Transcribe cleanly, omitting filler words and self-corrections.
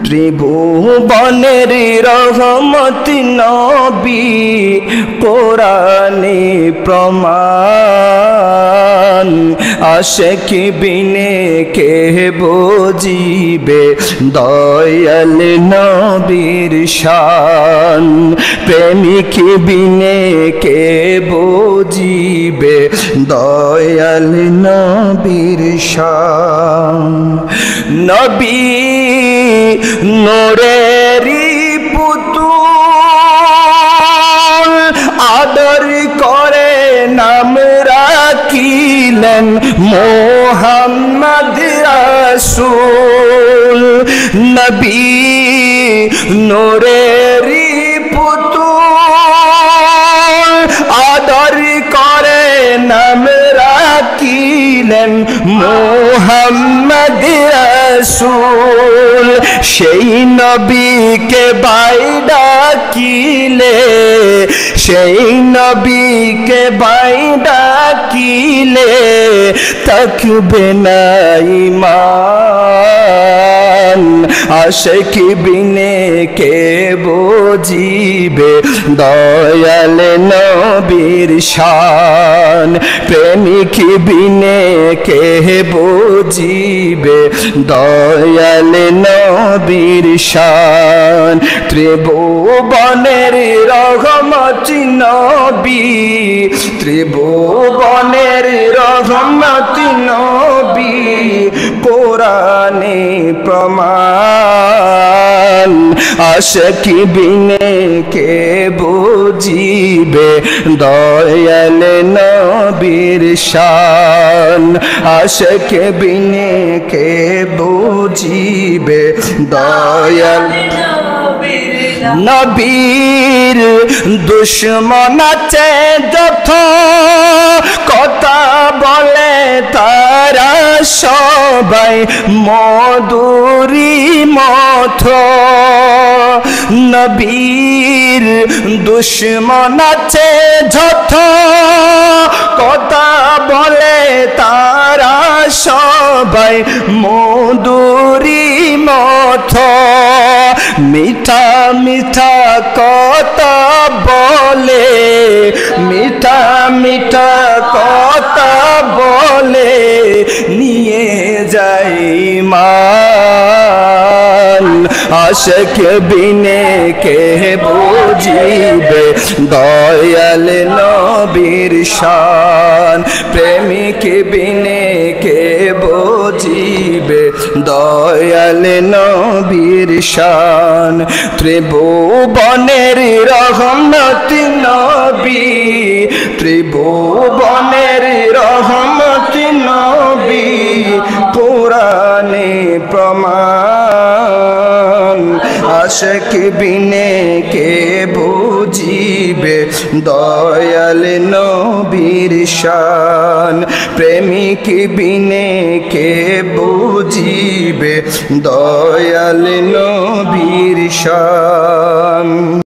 ত্রিভুবনের রহমত নবী কোরআনে প্রমাণ আশিক বিনে কে বুঝিবে দয়াল নবীর শান প্রেমিক বিনে কে বুঝিবে দয়াল নবীর শান নবী নূরেরি পুতুল আদর করে নাম রাখিলেন মুহাম্মদ রাসূল নবী নূরেরি পুতুল আদর করে নাম রাখিলেন মুহাম্মদ রাসূল সেই নবীকে ভাই ডাকিলে সেই নবীকে ভাই ডাকিলে থাকবে না ঈমান আশিক বিনে কে বুঝিবে দয়াল নবীর শান প্রেমিক বিনে কে বুঝিবে দয়াল নবীর শান ত্রিভুবনের রহমত নবী ত্রিভুবনের রহমত নবী কোরআনে প্রমাণ আশিক বিনে কে বুঝিবে দয়াল নবীর শান আশিক বিনে কে বুঝিবে দয়াল নবীর দুশ্মন আছে যত কথা বলে তারা সবাই মধুরী মত নবীর দুশ্মন আছে যত কথা বলে তারা সবাই মধুরী মত মিঠা মিঠা কথা বলে মিঠা মিঠা কথা বলে নিয়ে যাই ঈমান আশিক বিনে কে বুঝিবে দয়াল নবীর শান প্রেমিক বিনে কে বুঝিবে দয়াল নবীর শান ত্রিভুবনের রহমত নবী ত্রিভুবনের রহমত নবী কোরআনে প্রমাণ আশিক বিনে কে বুঝিবে দয়াল নবীর শান প্রেমিক বিনে কে বুঝিবে দয়াল নবীর শান।